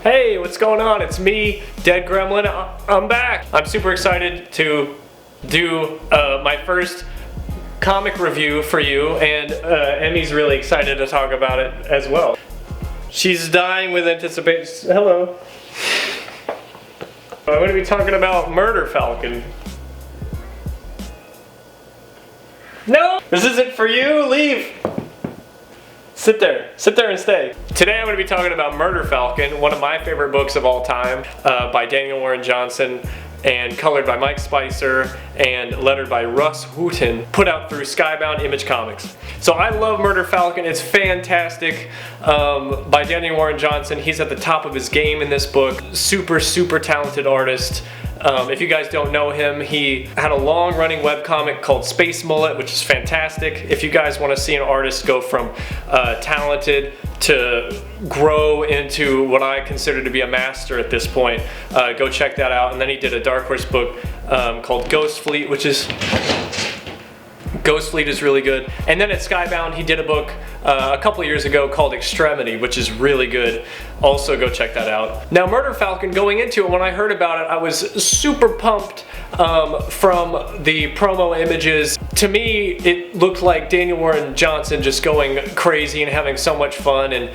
Hey, what's going on? It's me, Dead Gremlin. I'm back. I'm super excited to do my first comic review for you, and Emmy's really excited to talk about it as well. She's dying with anticipation. Hello. I'm going to be talking about Murder Falcon. No! This isn't for you! Leave! Sit there and stay. Today I'm going to be talking about Murder Falcon, one of my favorite books of all time, by Daniel Warren Johnson, and colored by Mike Spicer, and lettered by Russ Wooton, put out through Skybound Image Comics. So I love Murder Falcon, it's fantastic, by Daniel Warren Johnson. He's at the top of his game in this book. Super talented artist. If you guys don't know him, he had a long-running webcomic called Space Mullet, which is fantastic. If you guys want to see an artist go from talented to grow into what I consider to be a master at this point, go check that out. And then he did a Dark Horse book called Ghost Fleet, Ghost Fleet is really good. And then at Skybound, he did a book a couple of years ago called Extremity, which is really good. Also go check that out. Now Murder Falcon, going into it, when I heard about it, I was super pumped from the promo images. To me, it looked like Daniel Warren Johnson just going crazy and having so much fun, and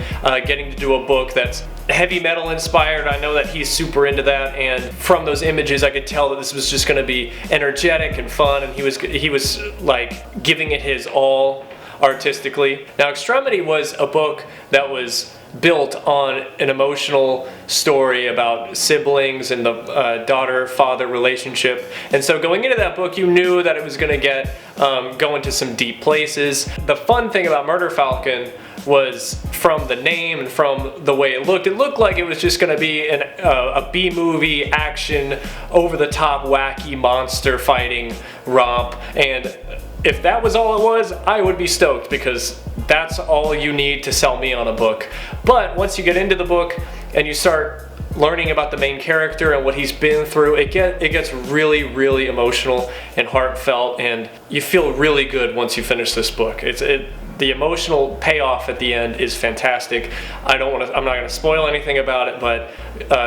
getting to do a book that's heavy metal inspired. I know that he's super into that, and from those images I could tell that this was just going to be energetic and fun, and he was like giving it his all artistically. Now Extremity was a book that was built on an emotional story about siblings and the daughter-father relationship, and so going into that book you knew that it was going to go into some deep places. The fun thing about Murder Falcon was from the name and from the way it looked like it was just going to be a B-movie action, over-the-top wacky monster fighting romp, and if that was all it was, I would be stoked, because that's all you need to sell me on a book. But once you get into the book and you start learning about the main character and what he's been through, it gets really emotional and heartfelt, and you feel really good once you finish this book. The emotional payoff at the end is fantastic. I'm not going to spoil anything about it, but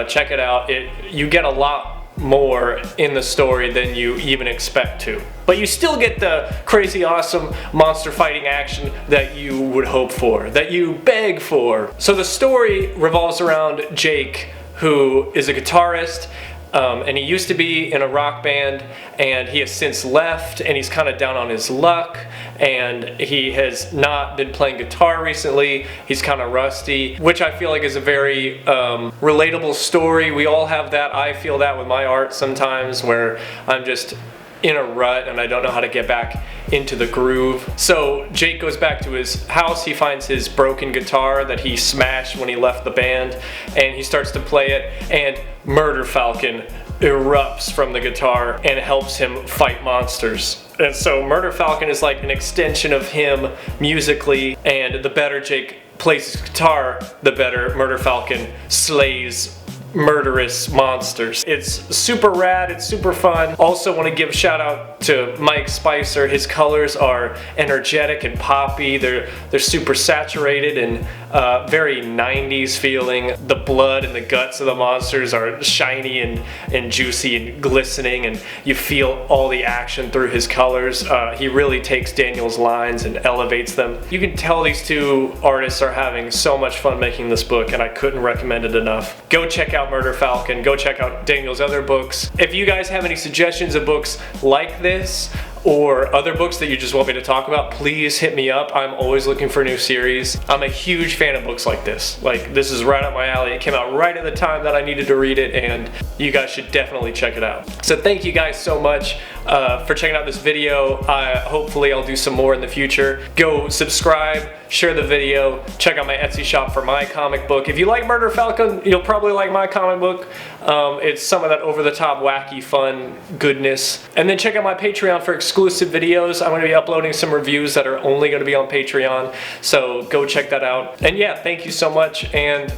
check it out. You get a lot more in the story than you even expect to. But you still get the crazy awesome monster fighting action that you would hope for, that you beg for. So the story revolves around Jake, who is a guitarist, and he used to be in a rock band, and he has since left, and he's kind of down on his luck, and he has not been playing guitar recently. He's kind of rusty, which I feel like is a very relatable story. We all have that. I feel that with my art sometimes, where I'm just in a rut and I don't know how to get back into the groove. So Jake goes back to his house. He finds his broken guitar that he smashed when he left the band, and he starts to play it, and Murder Falcon erupts from the guitar and helps him fight monsters. And so Murder Falcon is like an extension of him musically, and the better Jake plays his guitar, the better Murder Falcon slays murderous monsters. It's super rad, it's super fun. Also want to give a shout out to Mike Spicer. His colors are energetic and poppy. They're super saturated and very 90s feeling. The blood and the guts of the monsters are shiny and juicy and glistening, and you feel all the action through his colors. He really takes Daniel's lines and elevates them. You can tell these two artists are having so much fun making this book, and I couldn't recommend it enough. Go check out Murder Falcon. Go check out Daniel's other books. If you guys have any suggestions of books like this, or other books that you just want me to talk about, please hit me up. I'm always looking for new series. I'm a huge fan of books like this. Like, this is right up my alley. It came out right at the time that I needed to read it, and you guys should definitely check it out. So thank you guys so much for checking out this video. Hopefully I'll do some more in the future. Go subscribe, share the video, check out my Etsy shop for my comic book. If you like Murder Falcon, you'll probably like my comic book. It's some of that over-the-top, wacky, fun goodness. And then check out my Patreon for exclusive videos. I'm going to be uploading some reviews that are only going to be on Patreon, so go check that out. And yeah, thank you so much, and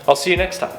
I'll see you next time.